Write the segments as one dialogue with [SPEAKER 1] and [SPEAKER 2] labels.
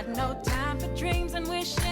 [SPEAKER 1] got no time for dreams and wishing.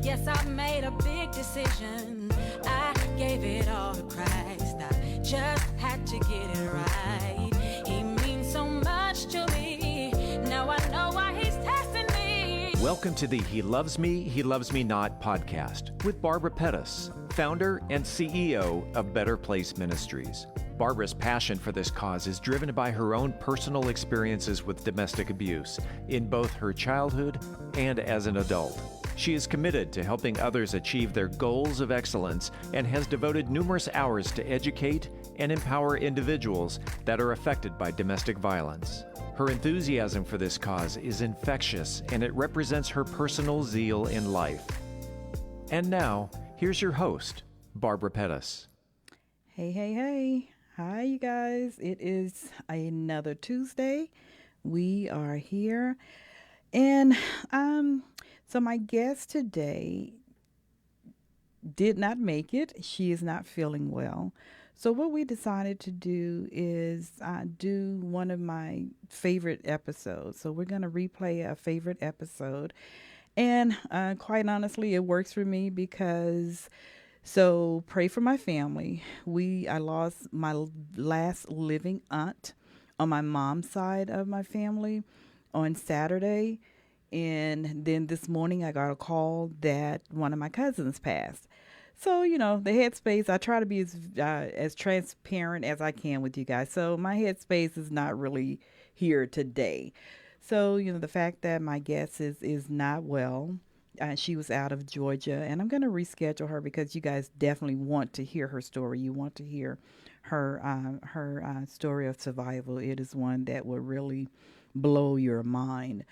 [SPEAKER 1] Yes, I made a big decision. I gave it all to Christ. I just had to get it right. He means so much to me. Now I know why he's testing me.
[SPEAKER 2] Welcome to the He Loves Me, He Loves Me Not podcast with Barbara Pettis, founder and CEO of Better Place Ministries. Barbara's passion for this cause is driven by her own personal experiences with domestic abuse in both her childhood and as an adult. She is committed to helping others achieve their goals of excellence and has devoted numerous hours to educate and empower individuals that are affected by domestic violence. Her enthusiasm for this cause is infectious, and it represents her personal zeal in life. And now, here's your host, Barbara Pettis.
[SPEAKER 3] Hey. Hi, you guys. It is another Tuesday. We are here. And so my guest today did not make it. She is not feeling well. So what we decided to do is do one of my favorite episodes. So we're going to replay a favorite episode. And quite honestly, it works for me because... So pray for my family. I lost my last living aunt on my mom's side of my family on Saturday. And then this morning I got a call that one of my cousins passed. So, the headspace, I try to be as transparent as I can with you guys. So my headspace is not really here today. So, the fact that my guest is not well. She was out of Georgia, and I'm going to reschedule her because you guys definitely want to hear her story. You want to hear her story of survival. It is one that will really blow your mind.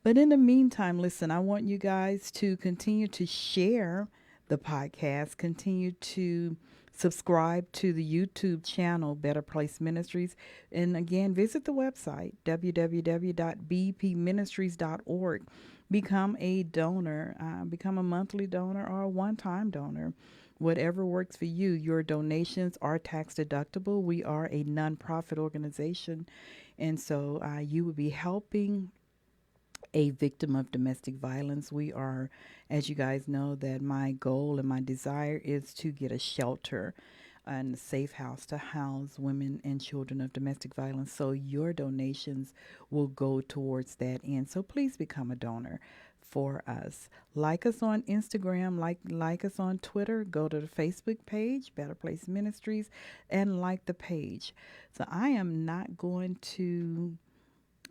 [SPEAKER 3] But in the meantime, listen, I want you guys to continue to share the podcast, continue to subscribe to the YouTube channel, Better Place Ministries. And again, visit the website, www.bpministries.org. Become a donor, become a monthly donor or a one-time donor, whatever works for you. Your donations are tax deductible. We are a nonprofit organization. And so you would be helping a victim of domestic violence. We are, as you guys know, that my goal and my desire is to get a shelter and a safe house to house women and children of domestic violence. So your donations will go towards that end. So please become a donor for us. Like us on Instagram, like us on Twitter, go to the Facebook page, Better Place Ministries, and like the page. So I am not going to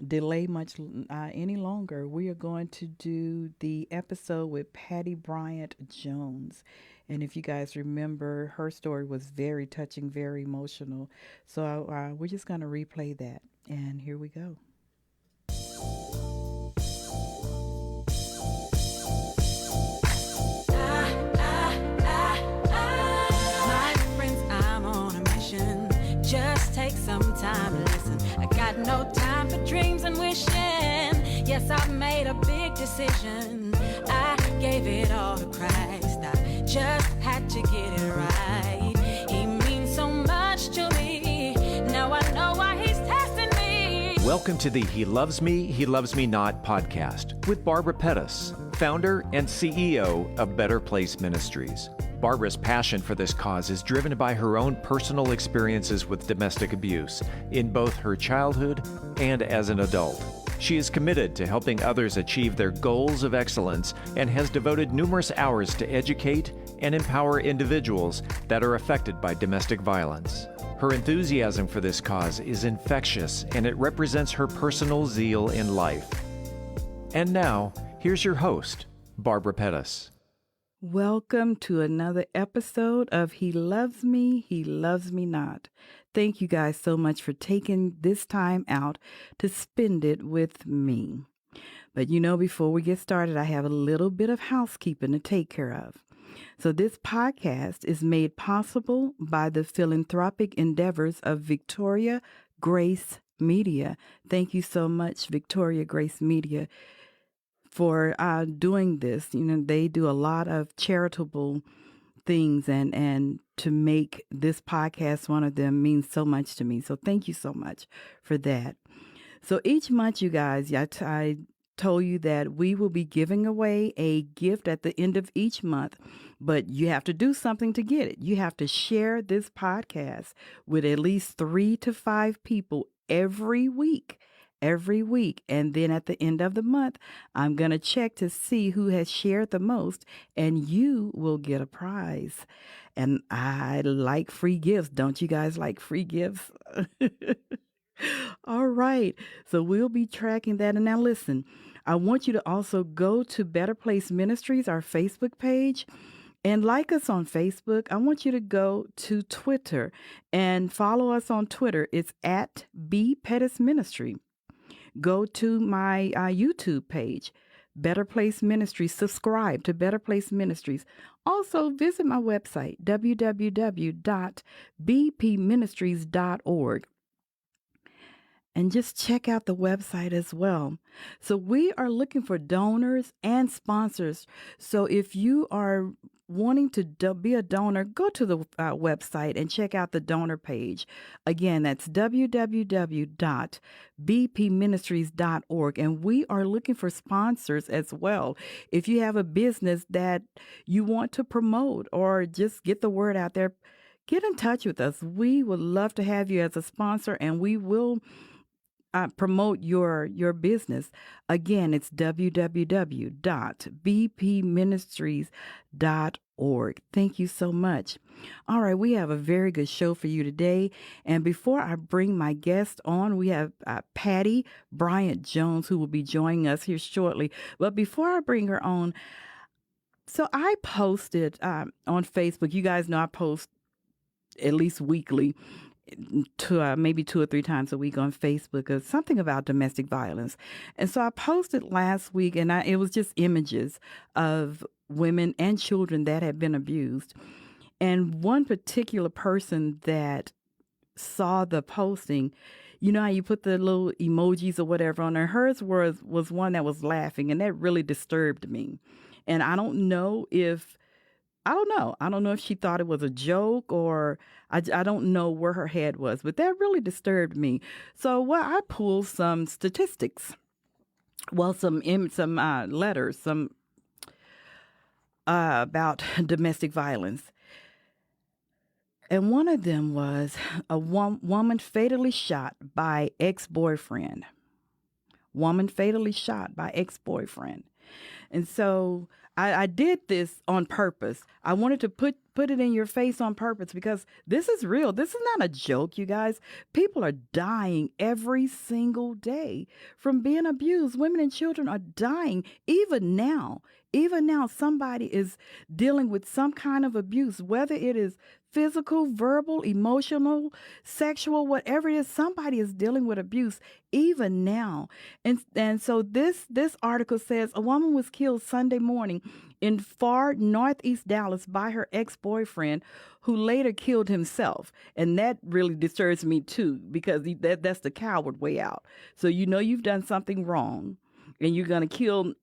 [SPEAKER 3] delay much any longer. We are going to do the episode with Patty Bryant Jones. And if you guys remember, her story was very touching, very emotional. So we're just going to replay that. And here we go.
[SPEAKER 1] My friends, I'm on a mission. Just take some time to listen. I got no time for dreams and wishing. Yes, I made a big decision. I gave it all to Christ. I just had to get it right. He means so much to me. Now I know why he's testing me.
[SPEAKER 2] Welcome to the He Loves Me, He Loves Me Not podcast with Barbara Pettis, founder and CEO of Better Place Ministries. Barbara's passion for this cause is driven by her own personal experiences with domestic abuse in both her childhood and as an adult. She is committed to helping others achieve their goals of excellence and has devoted numerous hours to educate and empower individuals that are affected by domestic violence. Her enthusiasm for this cause is infectious, and it represents her personal zeal in life. And now, here's your host, Barbara Pettis.
[SPEAKER 3] Welcome to another episode of He Loves Me, He Loves Me Not. Thank you guys so much for taking this time out to spend it with me. But before we get started, I have a little bit of housekeeping to take care of. So this podcast is made possible by the philanthropic endeavors of Victoria Grace Media. Thank you so much, Victoria Grace Media, for doing this. They do a lot of charitable things, and to make this podcast one of them means so much to me. So thank you so much for that. So each month, you guys, I told you that we will be giving away a gift at the end of each month, but you have to do something to get it. You have to share this podcast with at least 3 to 5 people every week. Every week. And then at the end of the month, I'm going to check to see who has shared the most, and you will get a prize. And I like free gifts. Don't you guys like free gifts? All right. So we'll be tracking that. And now listen, I want you to also go to Better Place Ministries, our Facebook page, and like us on Facebook. I want you to go to Twitter and follow us on Twitter. It's at B Pettis Ministry. Go to my YouTube page, Better Place Ministries. Subscribe to Better Place Ministries. Also, visit my website, www.bpministries.org. And just check out the website as well. So we are looking for donors and sponsors. So if you are wanting to be a donor, go to the website and check out the donor page. Again, that's www.bpministries.org. And we are looking for sponsors as well. If you have a business that you want to promote or just get the word out there, get in touch with us. We would love to have you as a sponsor, and we will promote your business. Again, it's www.bpministries.org. Thank you so much. All right, we have a very good show for you today. And before I bring my guest on, we have Patty Bryant Jones, who will be joining us here shortly. But before I bring her on, so I posted on Facebook. You guys know I post at least weekly, to maybe 2 or 3 times a week on Facebook, of something about domestic violence. And so I posted last week, and it was just images of women and children that had been abused. And one particular person that saw the posting, you know how you put the little emojis or whatever on there, hers was one that was laughing, and that really disturbed me. And I don't know if she thought it was a joke, or I don't know where her head was, but that really disturbed me. So, I pulled some statistics. Well, some letters, about domestic violence. And one of them was a woman fatally shot by ex-boyfriend. Woman fatally shot by ex-boyfriend. And so I did this on purpose. I wanted to put it in your face on purpose, because this is real. This is not a joke, you guys. People are dying every single day from being abused. Women and children are dying even now. Even now, somebody is dealing with some kind of abuse, whether it is physical, verbal, emotional, sexual, whatever it is, somebody is dealing with abuse even now. And so this article says a woman was killed Sunday morning in far northeast Dallas by her ex-boyfriend, who later killed himself. And that really disturbs me too, because that's the coward way out. So you've done something wrong, and you're going to kill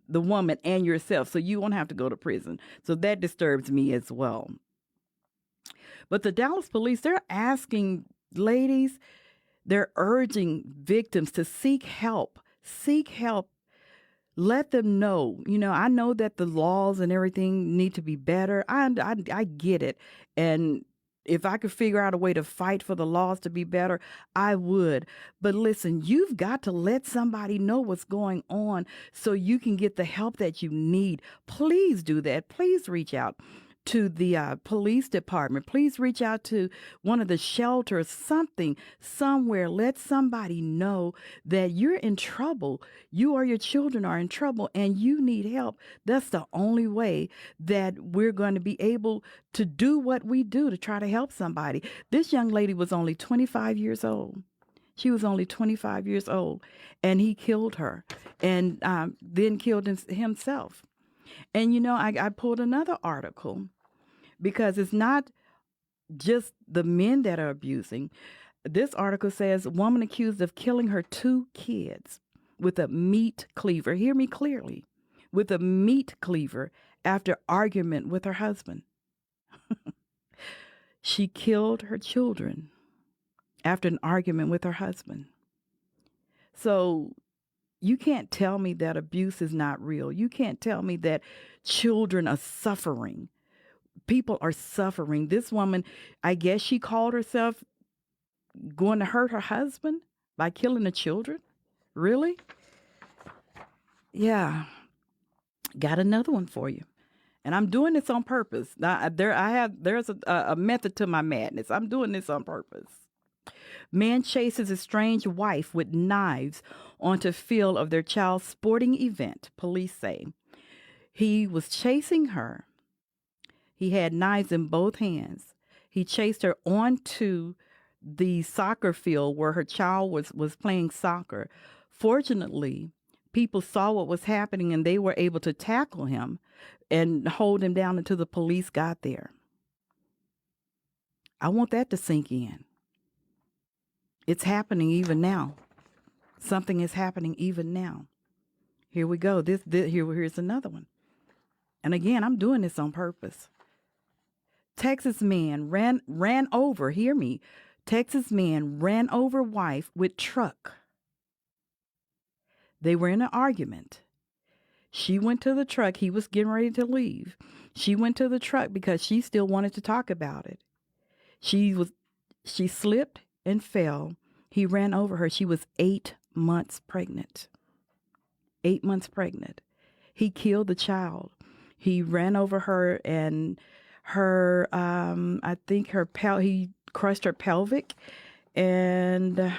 [SPEAKER 3] the woman and yourself, so you won't have to go to prison. So that disturbs me as well. But the Dallas police, they're asking ladies, they're urging victims to seek help. Seek help. Let them know. I know that the laws and everything need to be better. I get it. And if I could figure out a way to fight for the laws to be better, I would. But listen, you've got to let somebody know what's going on so you can get the help that you need. Please do that. Please reach out to the police department. Please reach out to one of the shelters, somewhere. Let somebody know that you're in trouble. You or your children are in trouble and you need help. That's the only way that we're going to be able to do what we do to try to help somebody. This young lady was only 25 years old. She was only 25 years old, and he killed her, and then killed himself. And I pulled another article, because it's not just the men that are abusing. This article says, woman accused of killing her 2 kids with a meat cleaver. Hear me clearly. With a meat cleaver after argument with her husband. She killed her children after an argument with her husband. So You can't tell me that abuse is not real. You can't tell me that children are suffering. People are suffering. This woman, I guess she called herself going to hurt her husband by killing the children. Really? Yeah. Got another one for you. And I'm doing this on purpose. Now, there's a method to my madness. I'm doing this on purpose. Man chases estranged wife with knives onto field of their child's sporting event, police say. He was chasing her. He had knives in both hands. He chased her onto the soccer field where her child was playing soccer. Fortunately, people saw what was happening and they were able to tackle him and hold him down until the police got there. I want that to sink in. It's happening even now. Something is happening even now. Here we go. Here's another one. And again, I'm doing this on purpose. Texas man ran over, hear me. Texas man ran over wife with truck. They were in an argument. She went to the truck. He was getting ready to leave. She went to the truck because she still wanted to talk about it. She slipped and fell. He ran over her. She was 8 months pregnant. 8 months pregnant. He killed the child. He ran over her and her, he crushed her pelvic. And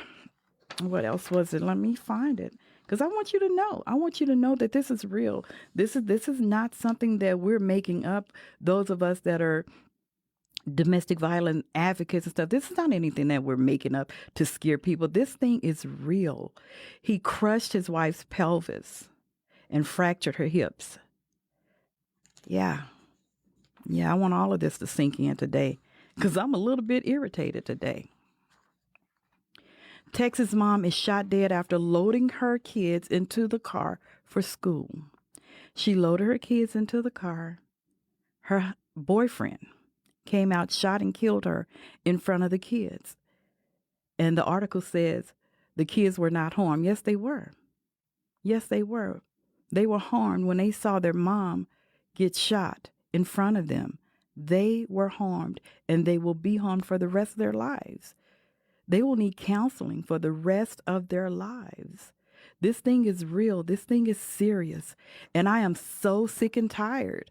[SPEAKER 3] what else was it? Let me find it. Because I want you to know. I want you to know that this is real. This is not something that we're making up. Those of us that are domestic violence advocates and stuff. This is not anything that we're making up to scare people. This thing is real. He crushed his wife's pelvis and fractured her hips. Yeah, I want all of this to sink in today because I'm a little bit irritated today. Texas mom is shot dead after loading her kids into the car for school. She loaded her kids into the car. Her boyfriend came out, shot and killed her in front of the kids. And the article says the kids were not harmed. Yes, they were. Yes, they were. They were harmed when they saw their mom get shot in front of them. They were harmed, and they will be harmed for the rest of their lives. They will need counseling for the rest of their lives. This thing is real. This thing is serious. And I am so sick and tired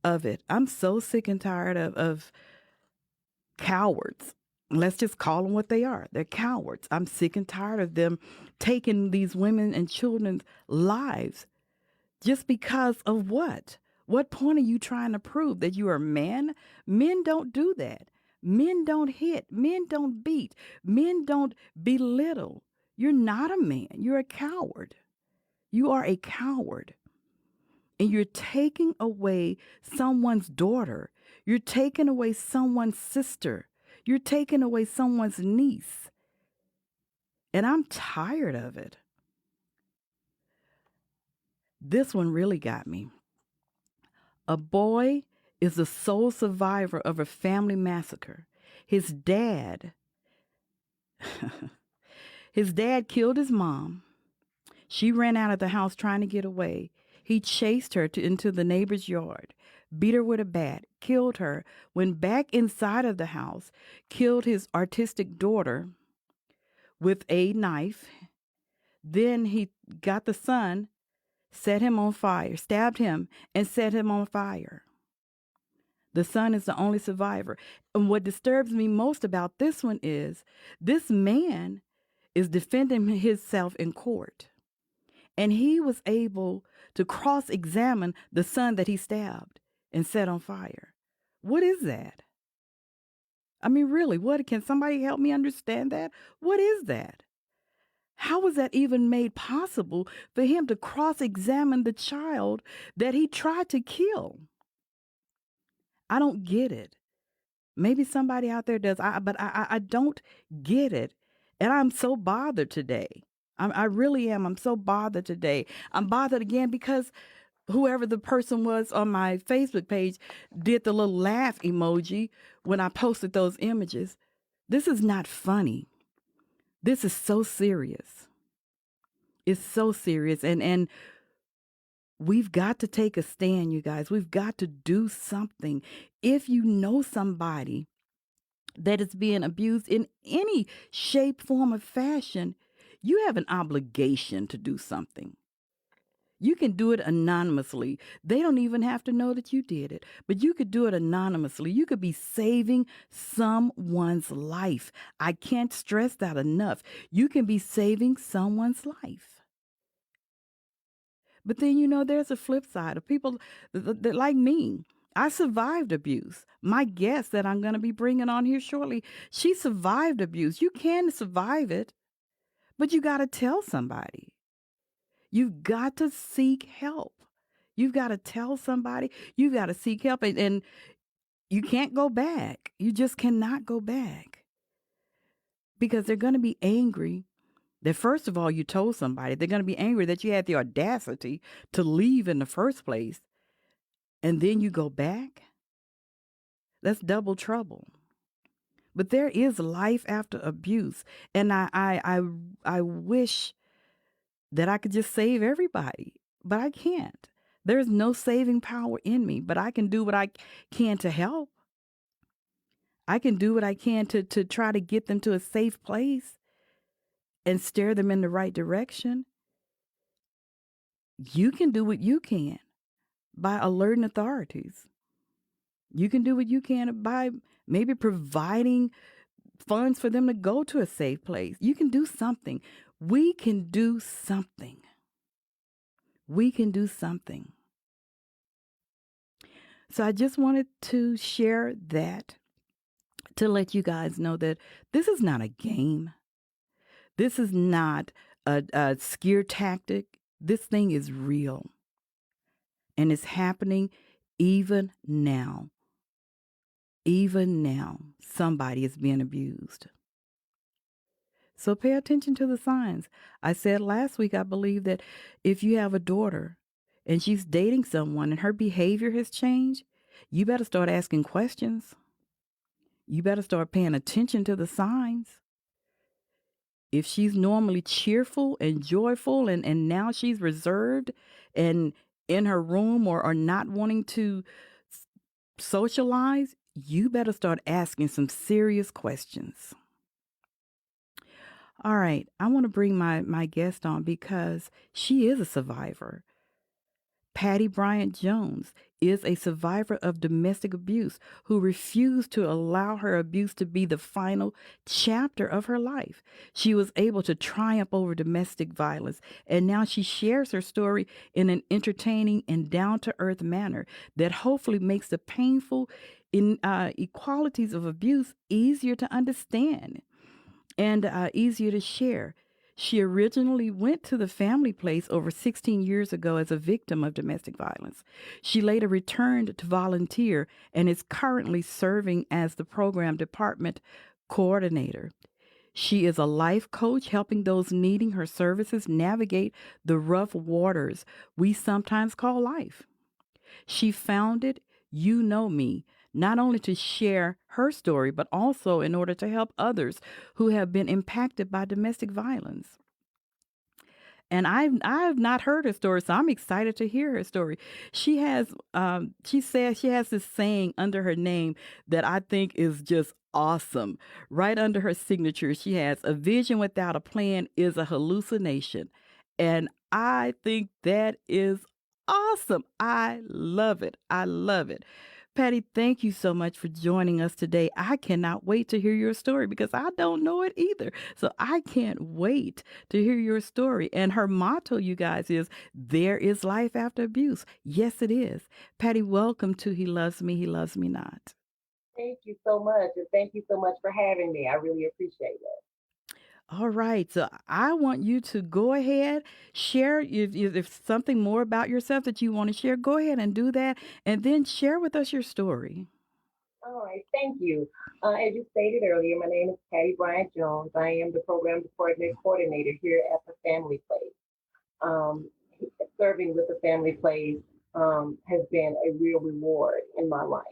[SPEAKER 3] of it. I'm so sick and tired of cowards. Let's just call them what they are. They're cowards. I'm sick and tired of them taking these women and children's lives just because of what? What point are you trying to prove? That you are a man? Men don't do that. Men don't hit. Men don't beat. Men don't belittle. You're not a man. You're a coward. You are a coward. And you're taking away someone's daughter. You're taking away someone's sister. You're taking away someone's niece. And I'm tired of it. This one really got me. A boy is the sole survivor of a family massacre. His dad killed his mom. She ran out of the house trying to get away. He chased her into the neighbor's yard, beat her with a bat, killed her, went back inside of the house, killed his autistic daughter with a knife. Then he got the son, set him on fire, stabbed him, and set him on fire. The son is the only survivor. And what disturbs me most about this one is this man is defending himself in court. And he was able to cross-examine the son that he stabbed and set on fire. What is that? I mean, really, can somebody help me understand that? What is that? How was that even made possible for him to cross-examine the child that he tried to kill? I don't get it. Maybe somebody out there does, but I don't get it. And I'm so bothered today. I really am. I'm so bothered today. I'm bothered again because whoever the person was on my Facebook page did the little laugh emoji when I posted those images. This is not funny. This is so serious. It's so serious. And we've got to take a stand, you guys. We've got to do something. If you know somebody that is being abused in any shape, form, or fashion, you have an obligation to do something. You can do it anonymously. They don't even have to know that you did it, but you could do it anonymously. You could be saving someone's life. I can't stress that enough. You can be saving someone's life. But then, there's a flip side of people that like me. I survived abuse. My guest that I'm going to be bringing on here shortly, she survived abuse. You can survive it, but you got to tell somebody. You've got to seek help. You've got to tell somebody. You've got to seek help. And you can't go back. You just cannot go back because they're going to be angry that, first of all, you told somebody. They're going to be angry that you had the audacity to leave in the first place. And then you go back. That's double trouble. But there is life after abuse. And I wish that I could just save everybody, but I can't. There's no saving power in me, but I can do what I can to help. I can do what I can to try to get them to a safe place and steer them in the right direction. You can do what you can by alerting authorities. You can do what you can by maybe providing funds for them to go to a safe place. You can do something. We can do something. We can do something. So I just wanted to share that to let you guys know that this is not a game. This is not a scare tactic. This thing is real. And it's happening even now. Even now, somebody is being abused. So pay attention to the signs. I said last week, I believe that if you have a daughter and she's dating someone and her behavior has changed, you better start asking questions. You better start paying attention to the signs. If she's normally cheerful and joyful and now she's reserved and in her room or not wanting to socialize, you better start asking some serious questions. All right, I want to bring my guest on because she is a survivor. Patty Bryant Jones is a survivor of domestic abuse who refused to allow her abuse to be the final chapter of her life. She was able to triumph over domestic violence, and now she shares her story in an entertaining and down-to-earth manner that hopefully makes the painful inequalities of abuse easier to understand and easier to share. She originally went to the family place over 16 years ago as a victim of domestic violence. She later returned to volunteer and is currently serving as the program department coordinator. She is a life coach helping those needing her services navigate the rough waters we sometimes call life. She founded You Know Me, not only to share her story, but also in order to help others who have been impacted by domestic violence. And I've not heard her story, so I'm excited to hear her story. She says she has this saying under her name that I think is just awesome. Right under her signature, she has a vision without a plan is a hallucination. And I think that is awesome. I love it. I love it. Patty, thank you so much for joining us today. I cannot wait to hear your story because I don't know it either. So I can't wait to hear your story. And her motto, you guys, is there is life after abuse. Yes, it is. Patty, welcome to He Loves Me, He Loves Me Not.
[SPEAKER 4] Thank you so much. And thank you so much for having me. I really appreciate it.
[SPEAKER 3] All right. So I want you to go ahead, share if something more about yourself that you want to share, go ahead and do that. And then share with us your story.
[SPEAKER 4] All right. Thank you. As you stated earlier, my name is Patty Bryant Jones. I am the program department coordinator here at the Family Place. Um, Serving with the Family Place has been a real reward in my life.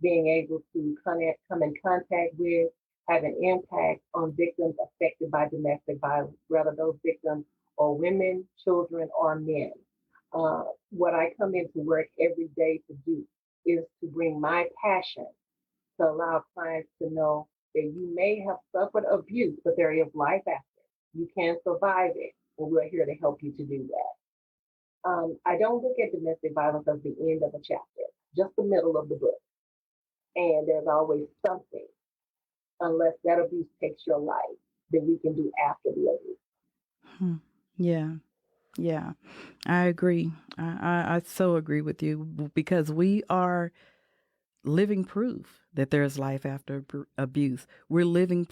[SPEAKER 4] Being able to come in contact with, have an impact on victims affected by domestic violence, whether those victims or women, children, or men. What I come into work every day to do is to bring my passion to allow clients to know that you may have suffered abuse, but there is life after. You can survive it, and we're here to help you to do that. I don't look at domestic violence as the end of a chapter, just the middle of the book. And there's always something, unless that abuse takes your life, that we can do after the abuse.
[SPEAKER 3] Hmm. Yeah. Yeah. I agree. I so agree with you because we are living proof that there's life after abuse. We're living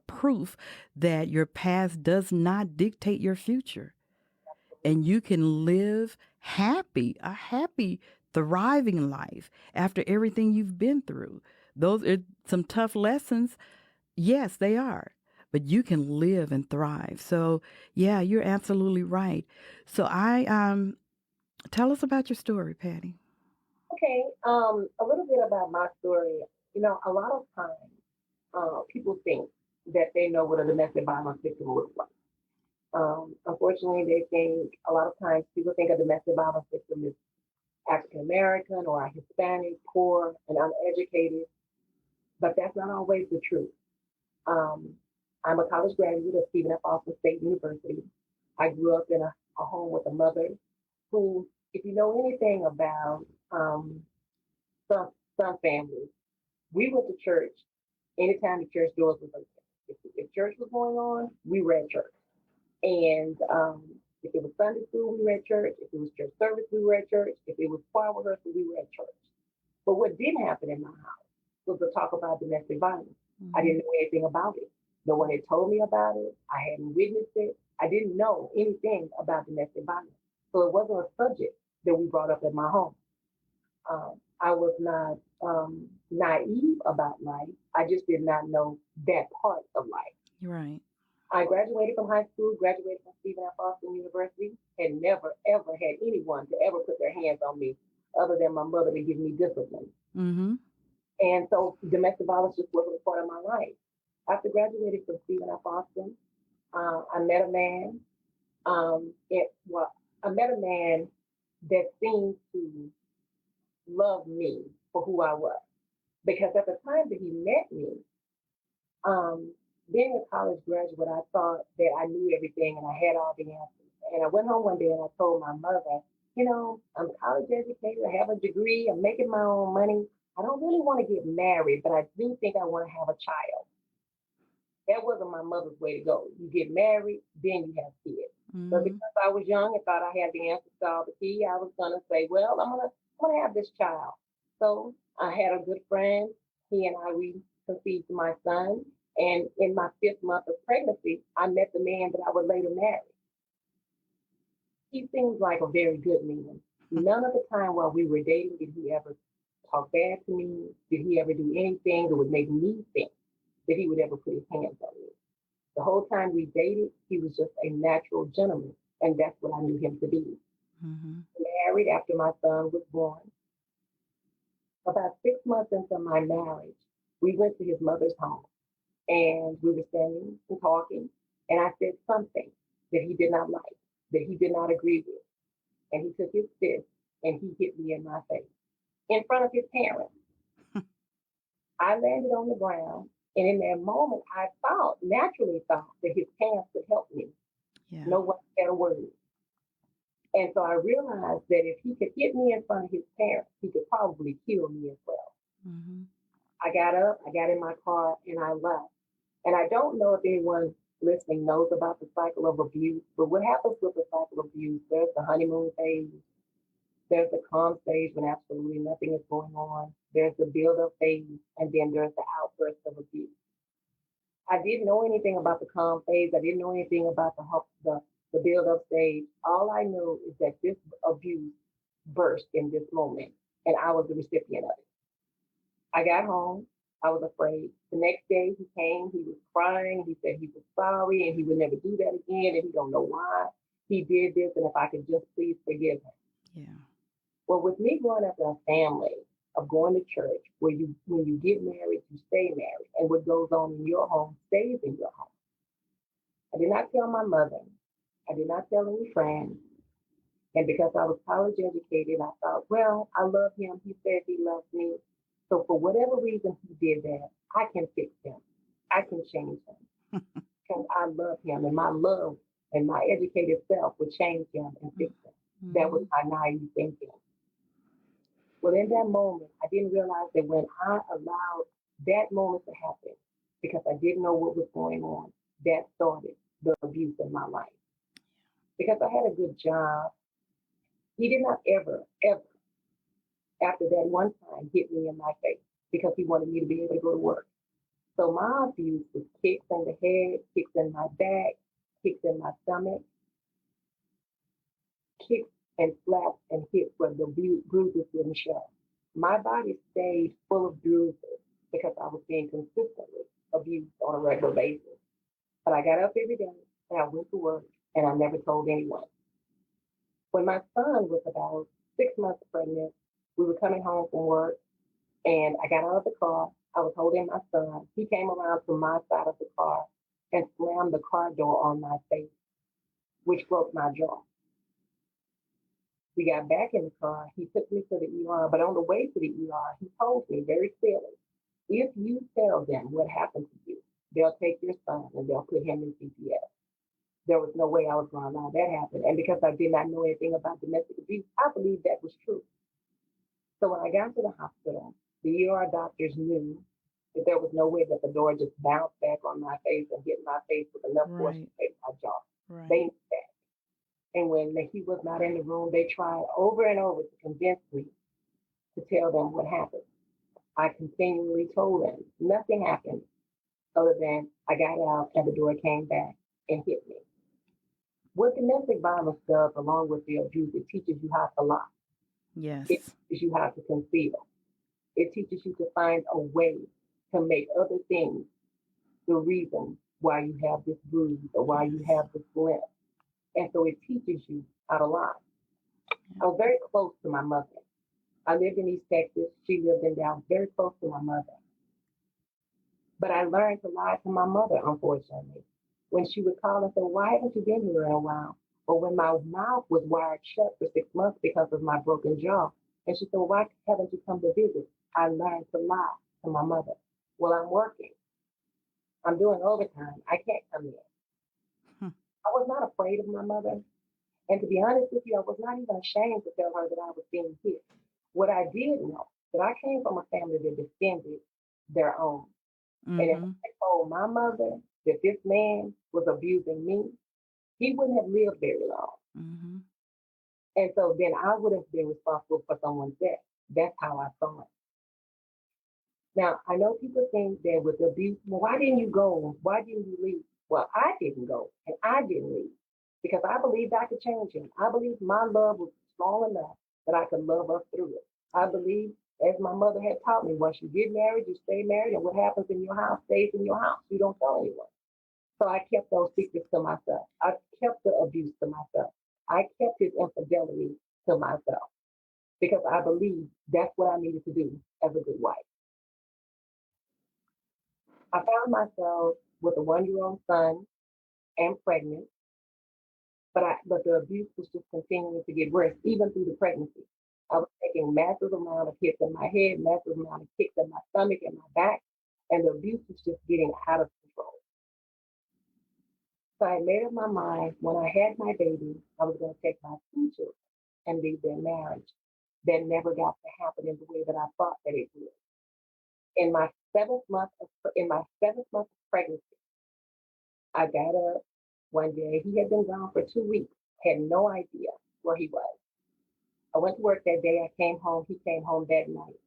[SPEAKER 3] proof that your past does not dictate your future. And you can live a happy, thriving life after everything you've been through. Those are some tough lessons. Yes, they are. But you can live and thrive. So, yeah, you're absolutely right. So, I tell us about your story, Patty.
[SPEAKER 4] Okay, a little bit about my story. A lot of times people think that they know what a domestic violence victim looks like. Unfortunately, they think a lot of times people think a domestic violence victim is African American or Hispanic, poor, and uneducated, but that's not always the truth. Um, I'm a college graduate of Stephen F. Austin State University. I grew up in a home with a mother who, if you know anything about some some families, we went to church anytime the church doors was open. If church was going on, we were at church. And if it was Sunday school, we were at church. If it was church service, we were at church. If it was choir rehearsal, we were at church. But what did happen in my house was to talk about domestic violence. I
[SPEAKER 3] Mm-hmm.
[SPEAKER 4] didn't know anything about it. No one had told me about it. I hadn't witnessed it. I didn't know anything about domestic violence. So it wasn't a subject that we brought up in my home. I was not naive about life. I just did not know that part of life.
[SPEAKER 3] You're right.
[SPEAKER 4] I graduated from high school, graduated from Stephen F. Austin University, had never, ever had anyone to ever put their hands on me other than my mother to give me discipline.
[SPEAKER 3] Mm-hmm.
[SPEAKER 4] And so domestic violence just wasn't a part of my life. After graduating from Stephen F. Austin, I met a man. Well, I met a man that seemed to love me for who I was. Because at the time that he met me, um, being a college graduate, I thought that I knew everything and I had all the answers. And I went home one day and I told my mother, I'm college educated, I have a degree, I'm making my own money. I don't really want to get married, but I do think I want to have a child. That wasn't my mother's way to go. You get married, then you have kids. But
[SPEAKER 3] Mm-hmm.
[SPEAKER 4] because I was young and thought I had the answers to all the key, I was gonna say, well, I'm gonna have this child. So I had a good friend. He and we conceived my son. And in my 5th month of pregnancy, I met the man that I would later marry. He seems like a very good man. None of the time while we were dating did he ever talk bad to me. Did he ever do anything that would make me think that he would ever put his hands on me? The whole time we dated, he was just a natural gentleman, and that's what I knew him to be.
[SPEAKER 3] Mm-hmm.
[SPEAKER 4] Married after my son was born. About 6 months into my marriage, we went to his mother's home, and we were standing and talking, and I said something that he did not like, that he did not agree with, and he took his fist and he hit me in my face in front of his parents. I landed on the ground, and in that moment, I naturally thought that his parents would help me.
[SPEAKER 3] Yeah.
[SPEAKER 4] No one said a word. And so I realized that if he could hit me in front of his parents, he could probably kill me as well.
[SPEAKER 3] Mm-hmm.
[SPEAKER 4] I got up, I got in my car, and I left. And I don't know if anyone listening knows about the cycle of abuse, but what happens with the cycle of abuse, there's the honeymoon phase, there's the calm stage when absolutely nothing is going on, there's the build up phase, and then there's the outburst of abuse. I didn't know anything about the calm phase. I didn't know anything about the build up stage. All I knew is that this abuse burst in this moment, and I was the recipient of it. I got home. I was afraid. The next day he came. He was crying. He said he was sorry and he would never do that again, and he don't know why he did this, and if I could just please forgive him.
[SPEAKER 3] Yeah.
[SPEAKER 4] Well, with me growing up in a family of going to church, where when you get married, you stay married, and what goes on in your home stays in your home. I did not tell my mother. I did not tell any friends. And because I was college educated, I thought, well, I love him. He said he loves me. So for whatever reason he did that, I can fix him. I can change him. Because I love him, and my love and my educated self would change him and fix him. That was
[SPEAKER 3] Mhm.
[SPEAKER 4] my naive thinking. Well, in that moment, I didn't realize that when I allowed that moment to happen, because I didn't know what was going on, that started the abuse in my life. Because I had a good job, he did not ever, after that one time, hit me in my face because he wanted me to be able to go to work. So my abuse was kicks in the head, kicks in my back, kicks in my stomach, kicks and slaps and hits where the bruises wouldn't show. My body stayed full of bruises because I was being consistently abused on a regular basis. But I got up every day and I went to work and I never told anyone. When my son was about 6 months pregnant, we were coming home from work and I got out of the car. I was holding my son. He came around to my side of the car and slammed the car door on my face, which broke my jaw. We got back in the car. He took me to the ER, but on the way to the ER, he told me very clearly, if you tell them what happened to you, they'll take your son and they'll put him in CPS. There was no way I was going to allow that happen. And because I did not know anything about domestic abuse, I believed that was true. So when I got to the hospital, the ER doctors knew that there was no way that the door just bounced back on my face and hit my face with enough force
[SPEAKER 3] Right.
[SPEAKER 4] to break my jaw. They
[SPEAKER 3] Right.
[SPEAKER 4] knew that. And when he was not in the room, they tried over and over to convince me to tell them what happened. I continually told them nothing happened other than I got out and the door came back and hit me. What domestic violence does, along with the abuse, it teaches you how to lie. It
[SPEAKER 3] Yes.
[SPEAKER 4] teaches you how to conceal. It teaches you to find a way to make other things the reason why you have this bruise or why you
[SPEAKER 3] Yes.
[SPEAKER 4] have this limp. And so it teaches you how to lie.
[SPEAKER 3] Yeah.
[SPEAKER 4] I was very close to my mother. I lived in East Texas. She lived in Dallas, very close to my mother. But I learned to lie to my mother, unfortunately. When she would call and say, why haven't you been here in a while? Or when my mouth was wired shut for 6 months because of my broken jaw. And she said, well, why haven't you come to visit? I learned to lie to my mother. Well, I'm working. I'm doing overtime. I can't come in.
[SPEAKER 3] Hmm.
[SPEAKER 4] I was not afraid of my mother. And to be honest with you, I was not even ashamed to tell her that I was being hit. What I did know, that I came from a family that defended their own. And if
[SPEAKER 3] Mhm.
[SPEAKER 4] I told my mother that this man was abusing me, he wouldn't have lived very long.
[SPEAKER 3] Mhm.
[SPEAKER 4] And so then I would have been responsible for someone's death. That's how I saw it. Now, I know people think that with abuse, well, why didn't you go? Why didn't you leave? Well, I didn't go and I didn't leave because I believed I could change him. I believed my love was strong enough that I could love us through it. I believe, as my mother had taught me, once you get married, you stay married, and what happens in your house stays in your house. You don't tell anyone. So I kept those secrets to myself. I kept the abuse to myself. I kept his infidelity to myself because I believed that's what I needed to do as a good wife. I found myself with a 1 year old son and pregnant, but the abuse was just continuing to get worse, even through the pregnancy. I was taking massive amount of hits in my head, massive amount of kicks in my stomach and my back, and the abuse was just getting out of control. So I made up my mind when I had my baby, I was going to take my two children and leave their marriage. That never got to happen in the way that I thought that it would. In my seventh month of pregnancy, I got up one day. He had been gone for 2 weeks, had no idea where he was. I went to work that day. I came home. He came home that night.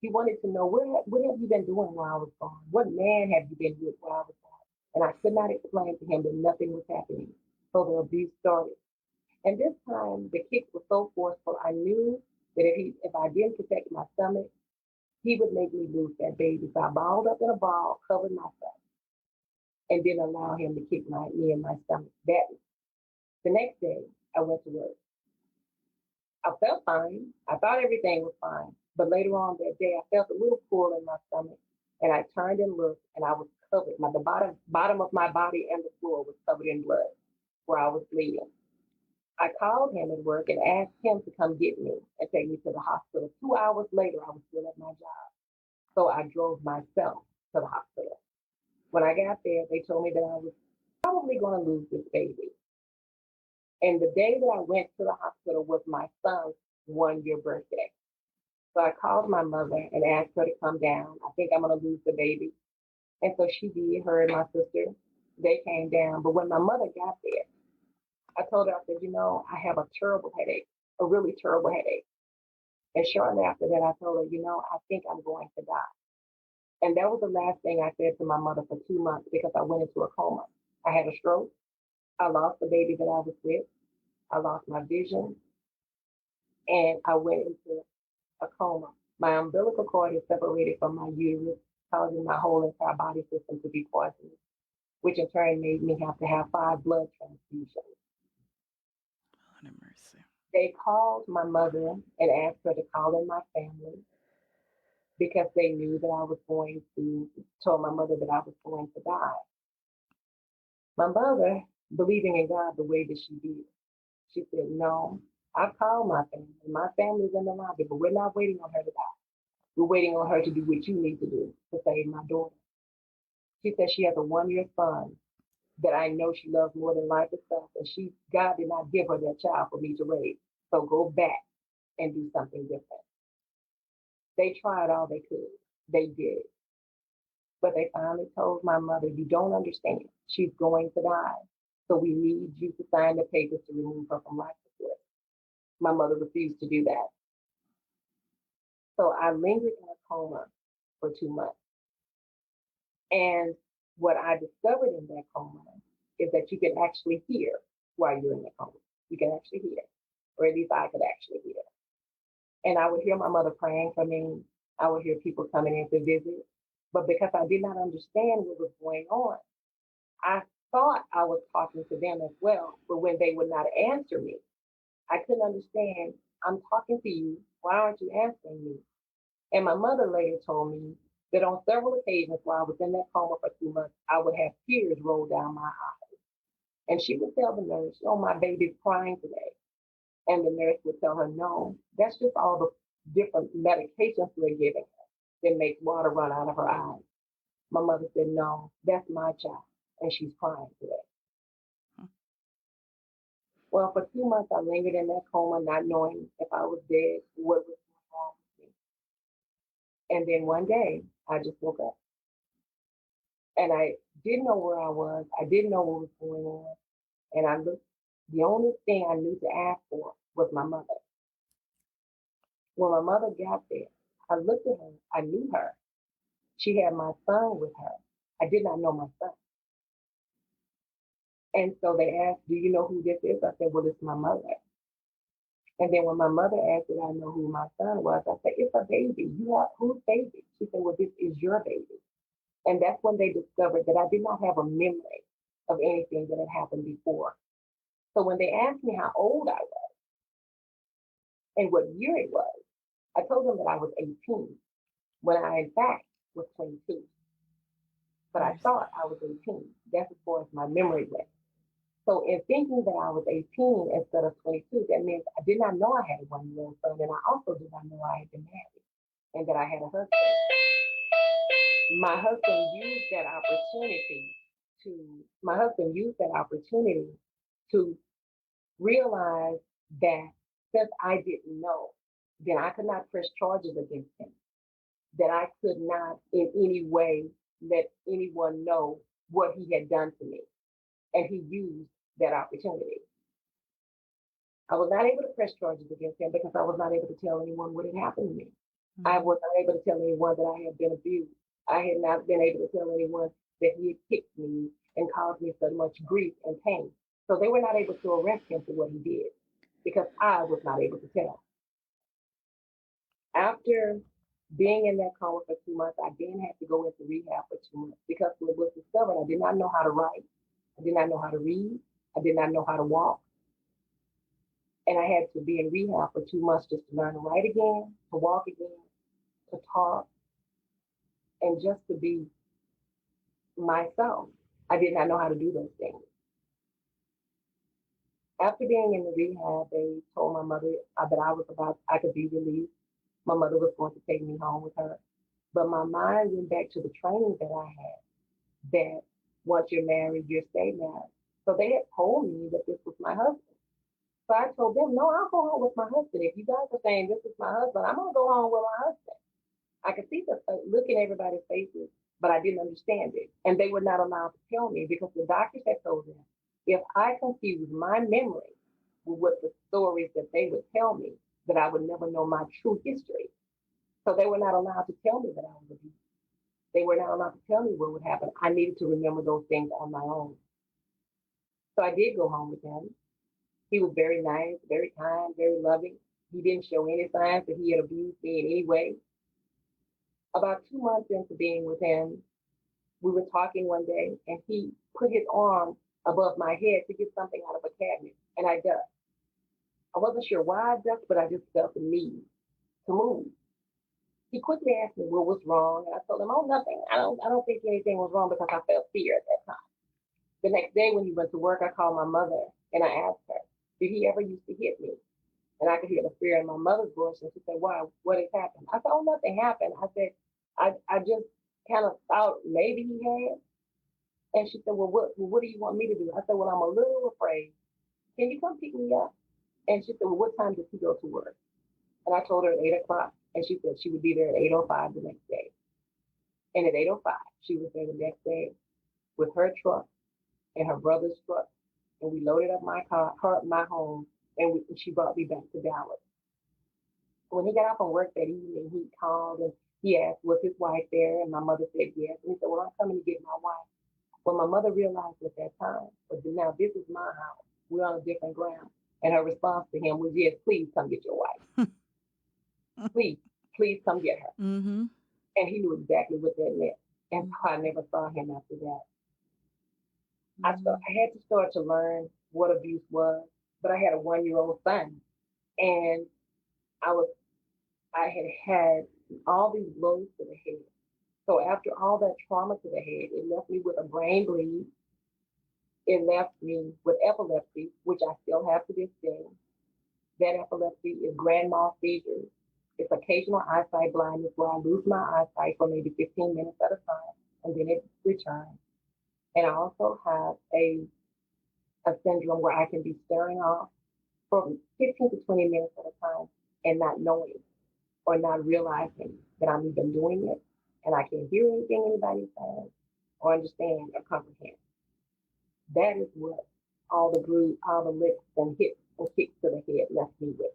[SPEAKER 4] He wanted to know what have you been doing while I was gone? What man have you been with while I was gone? And I could not explain to him that nothing was happening. So the abuse started. And this time the kicks were so forceful. I knew that if I didn't protect my stomach, he would make me lose that baby. So I balled up in a ball, covered myself, and didn't allow him to kick me in my stomach. That the next day I went to work. I felt fine. I thought everything was fine. But later on that day, I felt a little pull in my stomach, and I turned and looked, and I was covered. The bottom of my body and the floor was covered in blood. where I was bleeding. I called him at work and asked him to come get me and take me to the hospital. 2 hours later, I was still at my job. So I drove myself to the hospital. When I got there, they told me that I was probably going to lose this baby. And the day that I went to the hospital was my son's 1 year birthday. So I called my mother and asked her to come down. I think I'm going to lose the baby. And so she did, her and my sister, they came down. But when my mother got there, I told her, I said, I have a terrible headache, a really terrible headache. And shortly after that, I told her, I think I'm going to die. And that was the last thing I said to my mother for 2 months because I went into a coma. I had a stroke. I lost the baby that I was with. I lost my vision. And I went into a coma. My umbilical cord is separated from my uterus, causing my whole entire body system to be poisoned, which in turn made me have to have 5 blood transfusions.
[SPEAKER 3] Lord have mercy.
[SPEAKER 4] They called my mother and asked her to call in my family because they knew that I was told my mother that I was going to die. My mother, believing in God the way that she did, she said, no, I called my family. My family's in the lobby, but we're not waiting on her to die. We're waiting on her to do what you need to do to save my daughter. She said she has a 1 year son that I know she loves more than life itself, and God did not give her that child for me to raise. So go back and do something different. They tried all they could. They did. But they finally told my mother, you don't understand. She's going to die. So we need you to sign the papers to remove her from life support. My mother refused to do that. So I lingered in a coma for 2 months. And what I discovered in that coma is that you can actually hear while you're in the coma. You can actually hear, or at least I could actually hear. And I would hear my mother praying for me. I would hear people coming in to visit. But because I did not understand what was going on, I thought I was talking to them as well. But when they would not answer me, I couldn't understand. I'm talking to you. Why aren't you answering me? And my mother later told me that on several occasions while I was in that coma for 2 months, I would have tears roll down my eyes. And she would tell the nurse, oh, my baby's crying today. And the nurse would tell her, no, that's just all the different medications we're giving her that makes water run out of her eyes. My mother said, no, that's my child. And she's crying today. Well, for 2 months, I lingered in that coma, not knowing if I was dead, what was going on with me. And then one day, I just woke up. And I didn't know where I was. I didn't know what was going on. And I looked, the only thing I knew to ask for was my mother. When my mother got there, I looked at her. I knew her. She had my son with her. I did not know my son. And so they asked, do you know who this is? I said, well, it's my mother. And then when my mother asked did I know who my son was, I said, it's a baby. Whose baby? She said, well, this is your baby. And that's when they discovered that I did not have a memory of anything that had happened before. So when they asked me how old I was and what year it was, I told them that I was 18 when I, in fact, was 22. But I thought I was 18. That's as far as my memory went. So in thinking that I was 18 instead of 22, that means I did not know I had a 1 year old son, and I also did not know I had been married and that I had a husband. My husband used that opportunity to realize that since I didn't know, then I could not press charges against him, that I could not in any way let anyone know what he had done to me. And he used that opportunity. I was not able to press charges against him because I was not able to tell anyone what had happened to me. Mm-hmm. I was not able to tell anyone that I had been abused. I had not been able to tell anyone that he had kicked me and caused me so much grief and pain. So they were not able to arrest him for what he did because I was not able to tell. After being in that coma for 2 months, I then had to go into rehab for 2 months because it was discovered I did not know how to write. I did not know how to read. I did not know how to walk. And I had to be in rehab for 2 months just to learn to write again, to walk again, to talk, and just to be myself. I did not know how to do those things. After being in the rehab, they told my mother that I could be released. My mother was going to take me home with her. But my mind went back to the training that I had that once you're married, you're stay married. So they had told me that this was my husband. So I told them, no, I'll go home with my husband. If you guys are saying this is my husband, I'm going to go home with my husband. I could see the look in everybody's faces, but I didn't understand it. And they were not allowed to tell me because the doctors had told them if I confused my memory with the stories that they would tell me, that I would never know my true history. So they were not allowed to tell me that I was abused. They were not allowed to tell me what would happen. I needed to remember those things on my own. So I did go home with him. He was very nice, very kind, very loving. He didn't show any signs that he had abused me in any way. About 2 months into being with him, we were talking one day and he put his arm above my head to get something out of a cabinet. And I ducked. I wasn't sure why I ducked, but I just felt the need to move. He quickly asked me what was wrong, and I told him, "Oh, nothing. I don't think anything was wrong because I felt fear at that time." The next day when he went to work, I called my mother and I asked her, "Did he ever used to hit me?" And I could hear the fear in my mother's voice, and she said, "Why? What has happened?" I said, "Oh, nothing happened." I said, "I just kind of thought maybe he had." And she said, "Well, what do you want me to do?" I said, "Well, I'm a little afraid. Can you come pick me up?" And she said, "Well, what time does he go to work?" And I told her at 8 o'clock, and she said she would be there at 8:05 the next day. And at 8:05, she was there the next day with her truck and her brother's truck, and we loaded up my car, my home, and she brought me back to Dallas. When he got off from work that evening, he called and he asked, "Was his wife there?" And my mother said yes. And he said, "Well, I'm coming to get my wife." Well, my mother realized at that time, but now this is my house. We're on a different ground. And her response to him was, "Yes, please come get your wife. Please, please come get her."
[SPEAKER 3] Mm-hmm.
[SPEAKER 4] And he knew exactly what that meant. And so I never saw him after that. I had to start to learn what abuse was, but I had a 1 year old son, and I was I had all these blows to the head. So after all that trauma to the head, it left me with a brain bleed. It left me with epilepsy, which I still have to this day. That epilepsy is grand mal seizures. It's occasional eyesight blindness where I lose my eyesight for maybe 15 minutes at a time, and then it returns. And I also have a syndrome where I can be staring off for 15 to 20 minutes at a time and not knowing or not realizing that I'm even doing it, and I can't hear anything anybody says or understand or comprehend. That is what all the bruise, all the licks and hits and kicks to the head left me with.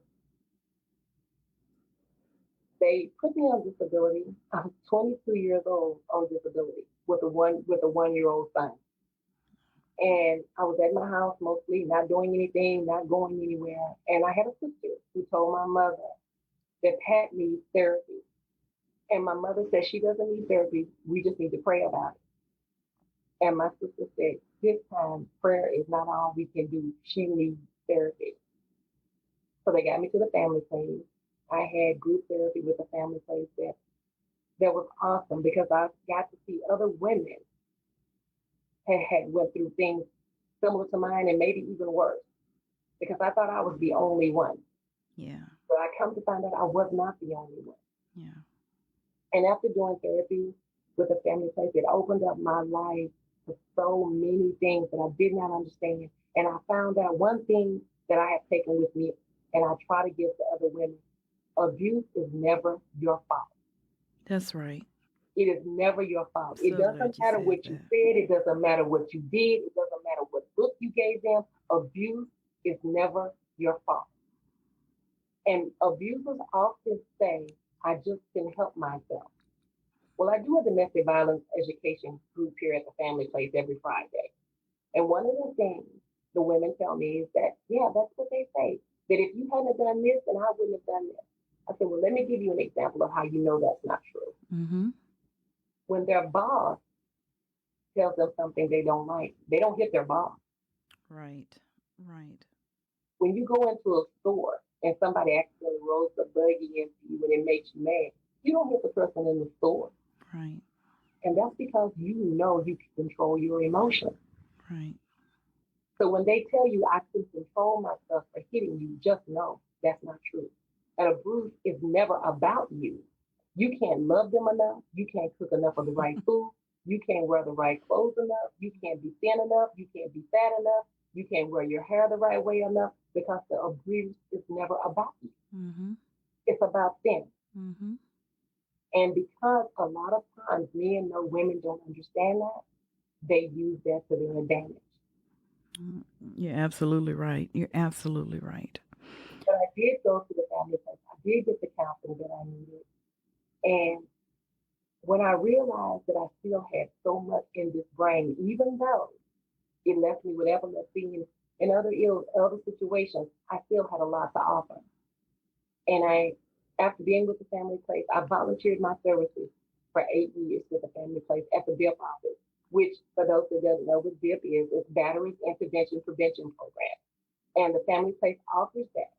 [SPEAKER 4] They put me on disability. I was 22 years old on disability with a 1 year old son. And I was at my house mostly, not doing anything, not going anywhere. And I had a sister who told my mother that Pat needs therapy. And my mother said she doesn't need therapy. We just need to pray about it. And my sister said, this time prayer is not all we can do. She needs therapy. So they got me to the family place. I had group therapy with the family place that was awesome because I got to see other women had went through things similar to mine and maybe even worse because I thought I was the only one.
[SPEAKER 3] Yeah.
[SPEAKER 4] But I come to find out I was not the only one.
[SPEAKER 3] Yeah.
[SPEAKER 4] And after doing therapy with the family place, it opened up my life to so many things that I did not understand. And I found out one thing that I have taken with me and I try to give to other women. Abuse is never your fault.
[SPEAKER 3] That's right.
[SPEAKER 4] It is never your fault. It
[SPEAKER 3] So glad
[SPEAKER 4] doesn't
[SPEAKER 3] you
[SPEAKER 4] matter
[SPEAKER 3] said
[SPEAKER 4] what you
[SPEAKER 3] that.
[SPEAKER 4] said. It doesn't matter what you did. It doesn't matter what book you gave them. Abuse is never your fault. And abusers often say, I just can help myself. Well, I do a domestic violence education group here at the family place every Friday. And one of the things the women tell me is that, yeah, that's what they say. That if you hadn't done this, then I wouldn't have done this. I said, well, let me give you an example of how you know that's not true.
[SPEAKER 3] Mm-hmm.
[SPEAKER 4] When their boss tells them something they don't like, they don't hit their boss.
[SPEAKER 3] Right. Right.
[SPEAKER 4] When you go into a store and somebody accidentally rolls the buggy into you and it makes you mad, you don't hit the person in the store.
[SPEAKER 3] Right.
[SPEAKER 4] And that's because you know you can control your emotions.
[SPEAKER 3] Right.
[SPEAKER 4] So when they tell you I can control myself for hitting you, just know that's not true. And a bruise is never about you. You can't love them enough. You can't cook enough of the right food. You can't wear the right clothes enough. You can't be thin enough. You can't be fat enough. You can't wear your hair the right way enough because the abuse is never about you.
[SPEAKER 3] Mm-hmm.
[SPEAKER 4] It's about them.
[SPEAKER 3] Mm-hmm.
[SPEAKER 4] And because a lot of times men know women don't understand that, they use that to their advantage.
[SPEAKER 3] You're absolutely right. You're absolutely right.
[SPEAKER 4] But I did go to the family place. I did get the counseling that I needed. And when I realized that I still had so much in this brain, even though it left me with epilepsy and other situations, I still had a lot to offer. And after being with the family place, I volunteered my services for 8 years with the family place at the BIP office, which, for those that don't know what BIP is, it's Batteries Intervention Prevention Program. And the family place offers that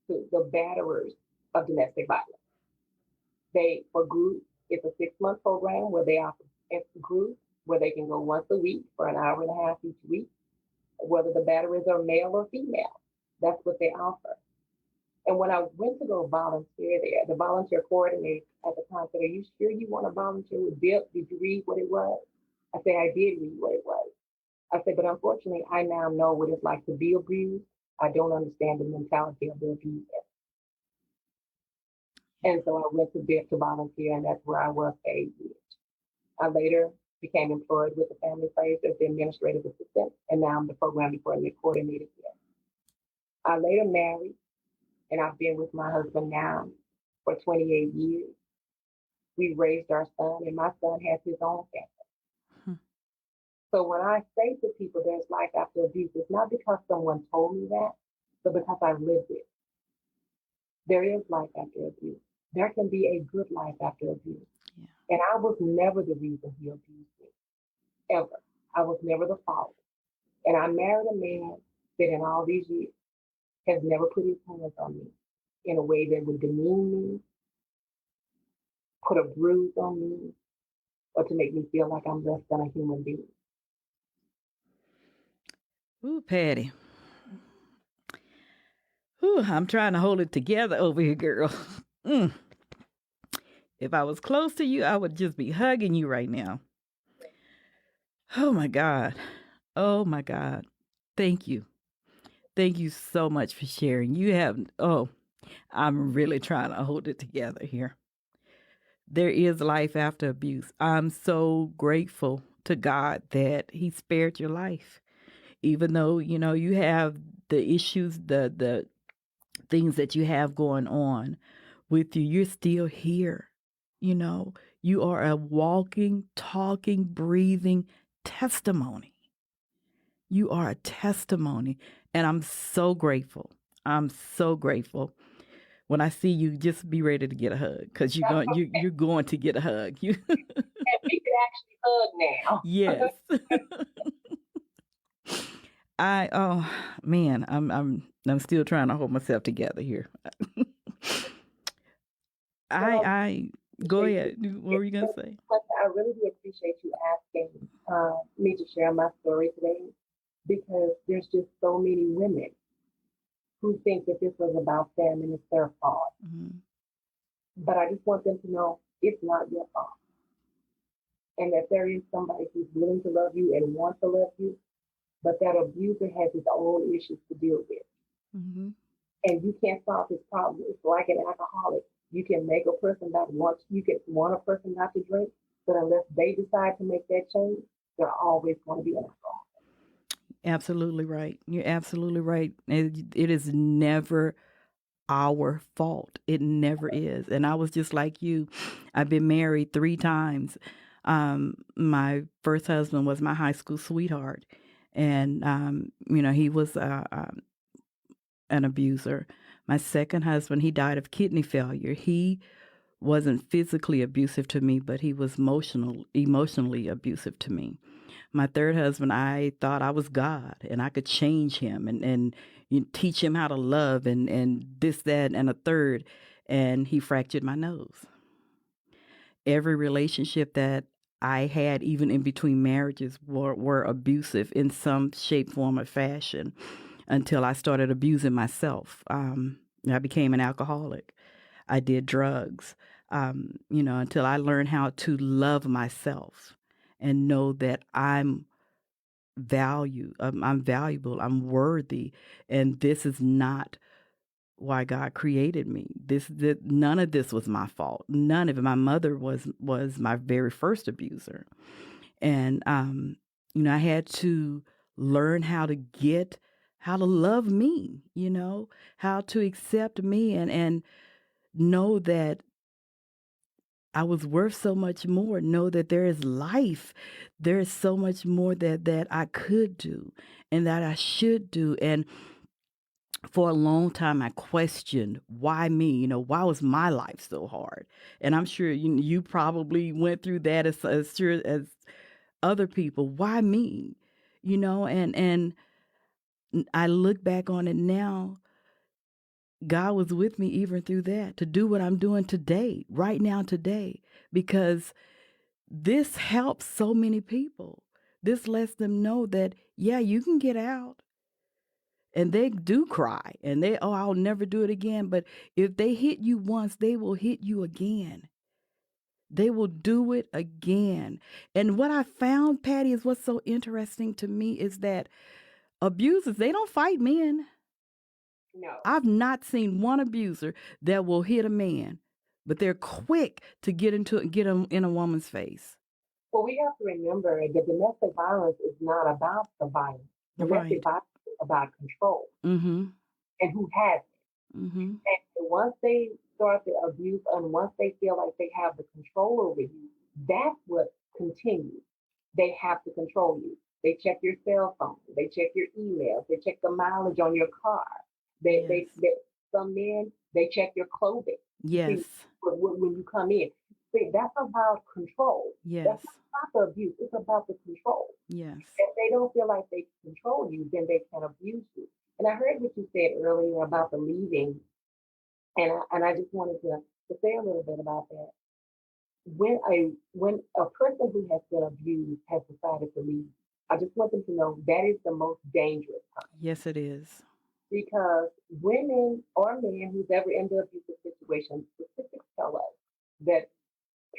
[SPEAKER 4] to the batterers of domestic violence. For groups, it's a 6-month program where they offer groups where they can go once a week for an hour and a half each week, whether the batterers are male or female. That's what they offer. And when I went to go volunteer there, the volunteer coordinator at the time said, "Are you sure you want to volunteer with BIP? Did you read what it was?" I said, "I did read what it was." I said, "But unfortunately, I now know what it's like to be abused. I don't understand the mentality of the abuser." And so I went to BIP to volunteer, and that's where I was for 8 years. I later became employed with the family place as the administrative assistant, and now I'm the program department coordinator here. I later married, and I've been with my husband now for 28 years. We raised our son, and my son has his own family.
[SPEAKER 3] Hmm.
[SPEAKER 4] So when I say to people there's life after abuse, it's not because someone told me that, but because I lived it. There is life after abuse. There can be a good life after abuse.
[SPEAKER 3] Yeah.
[SPEAKER 4] And I was never the reason he abused me, ever. I was never the fault. And I married a man that in all these years has never put his hands on me in a way that would demean me, put a bruise on me, or to make me feel like I'm less than a human being.
[SPEAKER 3] Ooh, Patty. Ooh, I'm trying to hold it together over here, girl. Mm. If I was close to you, I would just be hugging you right now. Oh my God. Oh my God. Thank you. Thank you so much for sharing. I'm really trying to hold it together here. There is life after abuse. I'm so grateful to God that He spared your life. Even though, you have the issues, the things that you have going on with you, you're still here. You are a walking, talking, breathing testimony. You are a testimony. And I'm so grateful. I'm so grateful. When I see you, just be ready to get a hug because you're going to get a hug. You
[SPEAKER 4] And we can actually hug now.
[SPEAKER 3] Yes. Oh man, I'm still trying to hold myself together here. I go ahead. What were you gonna say?
[SPEAKER 4] I really do appreciate you asking me to share my story today because there's just so many women who think that this was about them and it's their fault.
[SPEAKER 3] Mm-hmm.
[SPEAKER 4] But I just want them to know it's not your fault. And that there is somebody who's willing to love you and wants to love you, but that abuser has his own issues to deal with.
[SPEAKER 3] Mm-hmm.
[SPEAKER 4] And you can't solve his problem. It's like an alcoholic. You can make a person you can want a person not to drink, but unless they decide to make that change, they're always going to be an alcoholic.
[SPEAKER 3] Absolutely right. You're absolutely right. It is never our fault. It never is. And I was just like you. I've been married 3 times. My first husband was my high school sweetheart, and he was an abuser. My second husband, he died of kidney failure. He wasn't physically abusive to me, but he was emotionally abusive to me. My third husband, I thought I was God and I could change him and teach him how to love and this, that, and a third. And he fractured my nose. Every relationship that I had, even in between marriages, were abusive in some shape, form, or fashion until I started abusing myself. I became an alcoholic. I did drugs, until I learned how to love myself and know that I'm valuable, I'm worthy, and this is not why God created me. None of this was my fault. None of it. My mother was my very first abuser, and I had to learn how to love me. How to accept me, and know that I was worth so much more. Know that there is life. There is so much more that I could do and that I should do. And for a long time, I questioned why me. Why was my life so hard? And I'm sure you probably went through that as sure as other people. Why me? And I look back on it now. God was with me even through that to do what I'm doing today, right now, today, because this helps so many people. This lets them know that, yeah, you can get out. And they do cry and I'll never do it again. But if they hit you once, they will hit you again. They will do it again. And what I found, Patty, is what's so interesting to me is that abusers, they don't fight men.
[SPEAKER 4] No.
[SPEAKER 3] I've not seen one abuser that will hit a man, but they're quick to get them in a woman's face.
[SPEAKER 4] Well, we have to remember that domestic violence is not about the violence. Domestic
[SPEAKER 3] Right.
[SPEAKER 4] violence is about control
[SPEAKER 3] Mm-hmm.
[SPEAKER 4] and who has it.
[SPEAKER 3] Mm-hmm.
[SPEAKER 4] And once they start the abuse and once they feel like they have the control over you, that's what continues. They have to control you. They check your cell phone. They check your emails. They check the mileage on your car.
[SPEAKER 3] Yes.
[SPEAKER 4] Some men, they check your clothing.
[SPEAKER 3] Yes.
[SPEAKER 4] See, when you come in. See, that's about control.
[SPEAKER 3] Yes.
[SPEAKER 4] That's not about the abuse. It's about the control.
[SPEAKER 3] Yes.
[SPEAKER 4] If they don't feel like they can control you, then they can abuse you. And I heard what you said earlier about the leaving, and I just wanted to say a little bit about that. When a person who has been abused has decided to leave, I just want them to know that is the most dangerous time
[SPEAKER 3] Yes, it is.
[SPEAKER 4] because women or men who's ever in the abusive situation, statistics tell us that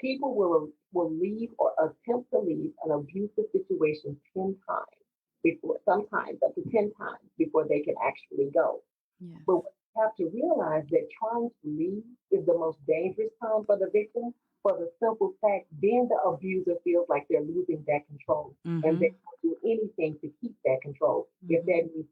[SPEAKER 4] people will leave or attempt to leave an abusive situation 10 times before, sometimes up to 10 times before they can actually go.
[SPEAKER 3] Yes.
[SPEAKER 4] But we have to realize that trying to leave is the most dangerous time for the victim for the simple fact then the abuser feels like they're losing that control and they will do anything to keep that control. If that means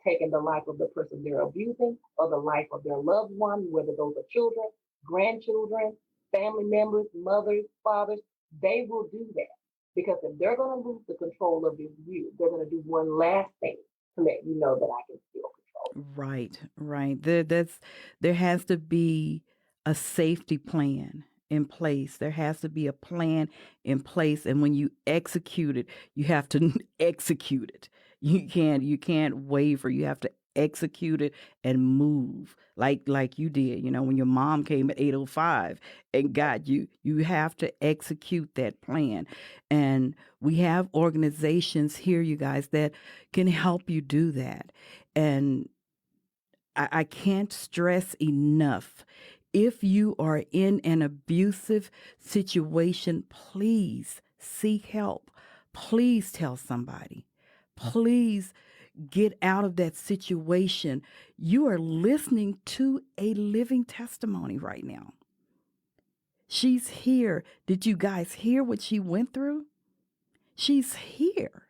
[SPEAKER 4] taking the life of the person they're abusing or the life of their loved one, whether those are children, grandchildren, family members, mothers, fathers, they will do that. Because if they're going to lose the control of you, they're going to do one last thing to let you know that I can still control.
[SPEAKER 3] Right, right. There has to be a safety plan in place. There has to be a plan in place, and when you execute it, you have to execute it. You can't waver. You have to execute it and move like you did. When your mom came at 8:05 and got you, you have to execute that plan. And we have organizations here, you guys, that can help you do that. And I can't stress enough. If you are in an abusive situation, please seek help. Please tell somebody. Please get out of that situation. You are listening to a living testimony right now. She's here. Did you guys hear what she went through? She's here.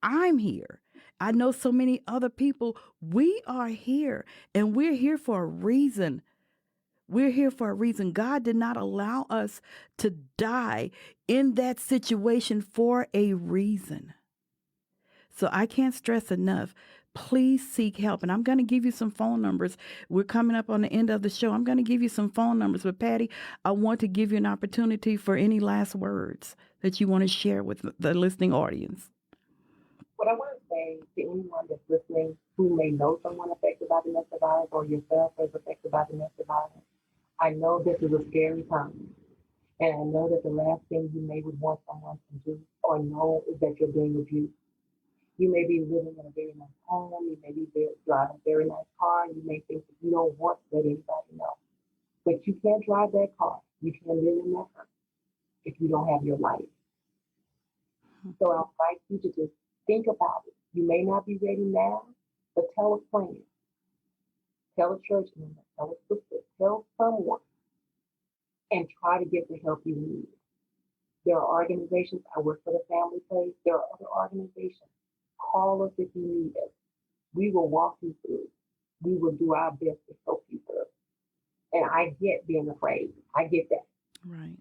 [SPEAKER 3] I'm here. I know so many other people. We are here, and we're here for a reason. We're here for a reason. God did not allow us to die in that situation for a reason. So I can't stress enough. Please seek help. And I'm going to give you some phone numbers. We're coming up on the end of the show. I'm going to give you some phone numbers. But Patty, I want to give you an opportunity for any last words that you want to share with the listening audience.
[SPEAKER 4] What I want to say to anyone that's listening who may know someone affected by domestic violence or yourself is affected by domestic violence, I know this is a scary time. And I know that the last thing you may would want someone to do or know is that you're being abused. You may be living in a very nice home. You may be driving a very nice car. And you may think that you don't want to let anybody know. But you can't drive that car. You can't live in that house if you don't have your life. So I invite you to just think about it. You may not be ready now, but tell a friend, tell a church member, tell a sister, tell someone, and try to get the help you need. There are organizations, I work for the Family Place, there are other organizations. Call us if you need us. We will walk you through. We will do our best to help you through. And I get being afraid. I get that.
[SPEAKER 3] Right.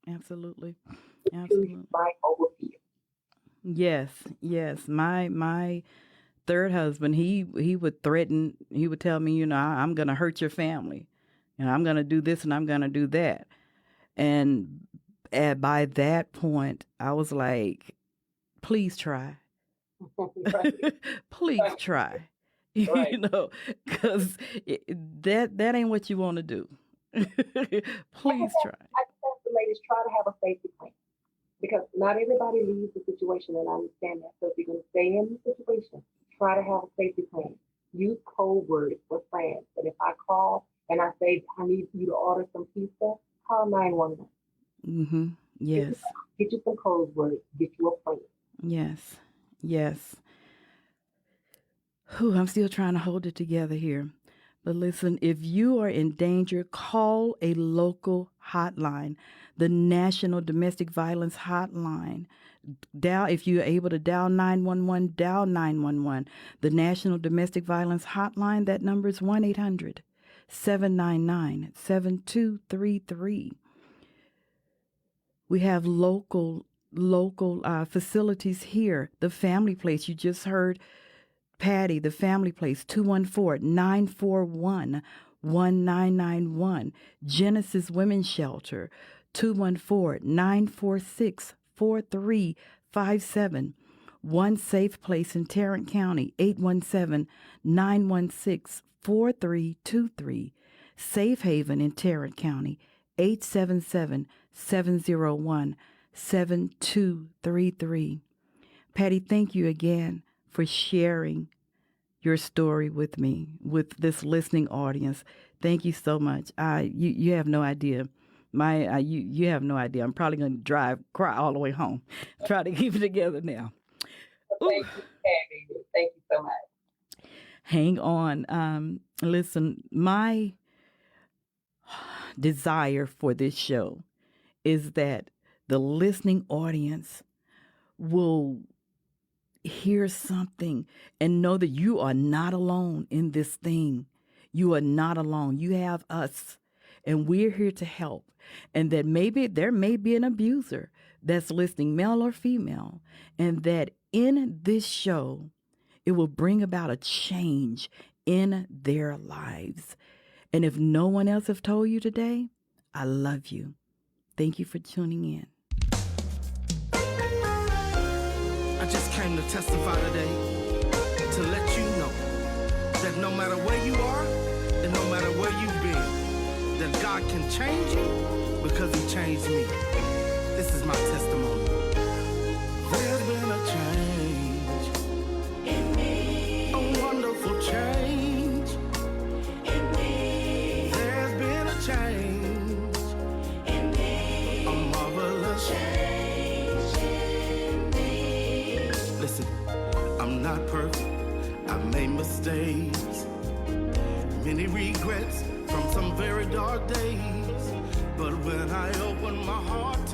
[SPEAKER 3] Absolutely.
[SPEAKER 4] Choose life over fear.
[SPEAKER 3] Yes. My third husband, he would threaten, he would tell me, I'm going to hurt your family. I'm going to do this and I'm going to do that. And by that point, I was like, please try. Please try.
[SPEAKER 4] Right.
[SPEAKER 3] Because that ain't what you want to do. Please try.
[SPEAKER 4] I tell the ladies, try to have a safety plan. Because not everybody leaves the situation, and I understand that. So if you're going to stay in the situation, try to have a safety plan. Use code words for friends. And if I call and I say, I need you to order some pizza, call 911.
[SPEAKER 3] Mm-hmm. Yes.
[SPEAKER 4] Get you some code words. Get you a plan.
[SPEAKER 3] Yes. I'm still trying to hold it together here. But listen, if you are in danger, call a local hotline, the National Domestic Violence Hotline. If you're able to dial 911, dial 911. The National Domestic Violence Hotline, that number is 1-800-799-7233. We have local facilities here. The Family Place, you just heard Patty, the Family Place, 214-941-1991. Genesis Women's Shelter, 214-946-4357. One Safe Place in Tarrant County, 817-916-4323. Safe Haven in Tarrant County, 877-701-7233. Patty, thank you again for sharing your story with me, with this listening audience. Thank you so much. You have no idea. You have no idea. I'm probably going to cry all the way home. Try to keep it together now.
[SPEAKER 4] Thank you, Patty. Thank you so much.
[SPEAKER 3] Hang on. Listen, my desire for this show is that the listening audience will hear something and know that you are not alone in this thing. You are not alone. You have us, and we're here to help. And that maybe there may be an abuser that's listening, male or female, and that in this show, it will bring about a change in their lives. And if no one else have told you today, I love you. Thank you for tuning in.
[SPEAKER 5] I just came to testify today to let you know that no matter where you are and no matter where you've been, that God can change you because He changed me. This is my testimony. There's been a change in me, a wonderful change in me. There's been a change in me, a marvelous change in me. Listen, I'm not perfect, I've made mistakes, many regrets from some very dark days. But when I open my heart